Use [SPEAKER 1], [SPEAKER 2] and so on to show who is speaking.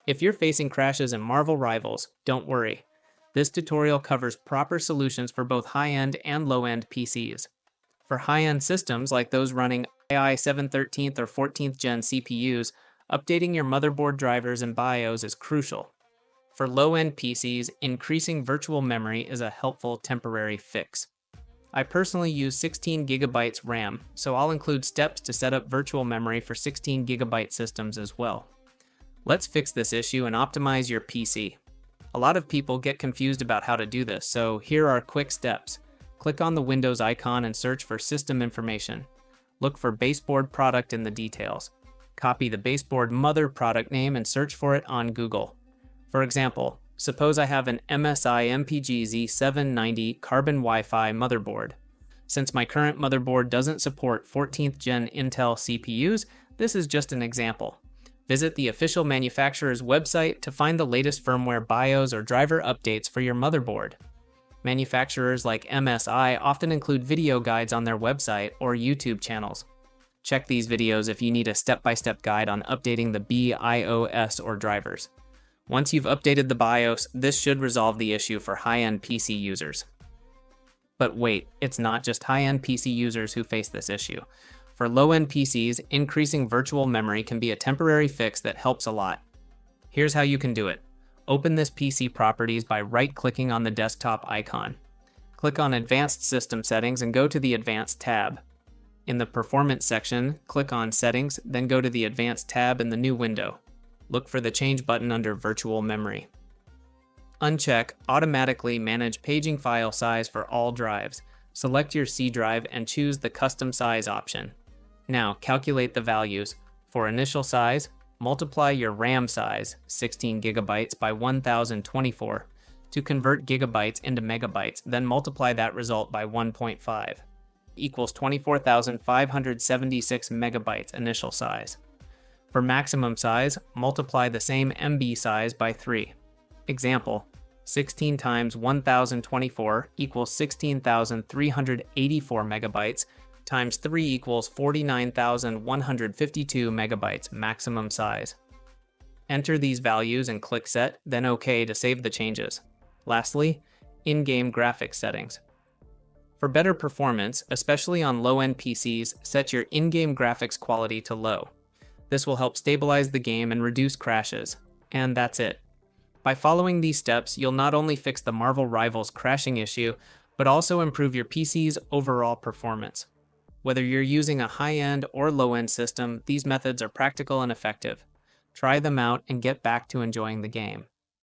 [SPEAKER 1] If you're facing crashes in Marvel Rivals, don't worry. This tutorial covers proper solutions for both high-end and low-end PCs. For high-end systems like those running i 7 13th or 14th gen CPUs, updating your motherboard drivers and BIOS is crucial. For low-end PCs, increasing virtual memory is a helpful temporary fix. I personally use 16 GB RAM, so I'll include steps to set up virtual memory for 16 GB systems as well. Let's fix this issue and optimize your PC. A lot of people get confused about how to do this, so here are quick steps. Click on the Windows icon and search for System Information. Look for baseboard product in the details. Copy the baseboard mother product name and search for it on Google. For example, suppose I have an MSI MPG Z790 Carbon Wi-Fi motherboard. Since my current motherboard doesn't support 14th gen Intel CPUs, this is just an example. Visit the official manufacturer's website to find the latest firmware BIOS or driver updates for your motherboard. Manufacturers like MSI often include video guides on their website or YouTube channels. Check these videos if you need a step-by-step guide on updating the BIOS or drivers. Once you've updated the BIOS, this should resolve the issue for high-end PC users. But wait, it's not just high-end PC users who face this issue. For low-end PCs, increasing virtual memory can be a temporary fix that helps a lot. Here's how you can do it. Open this PC properties by right-clicking on the desktop icon. Click on Advanced System Settings and go to the Advanced tab. In the Performance section, click on Settings, then go to the Advanced tab in the new window. Look for the Change button under Virtual Memory. Uncheck Automatically Manage Paging File Size for all drives. Select your C drive and choose the Custom Size option. Now, calculate the values. For initial size, multiply your RAM size, 16 GB by 1024, to convert gigabytes into megabytes, then multiply that result by 1.5, equals 24,576 megabytes initial size. For maximum size, multiply the same MB size by 3. Example, 16 times 1024 equals 16,384 megabytes, times 3 equals 49,152 megabytes maximum size. Enter these values and click Set, then OK to save the changes. Lastly, in-game graphics settings. For better performance, especially on low-end PCs, set your in-game graphics quality to low. This will help stabilize the game and reduce crashes. And that's it. By following these steps, you'll not only fix the Marvel Rivals crashing issue, but also improve your PC's overall performance. Whether you're using a high-end or low-end system, these methods are practical and effective. Try them out and get back to enjoying the game.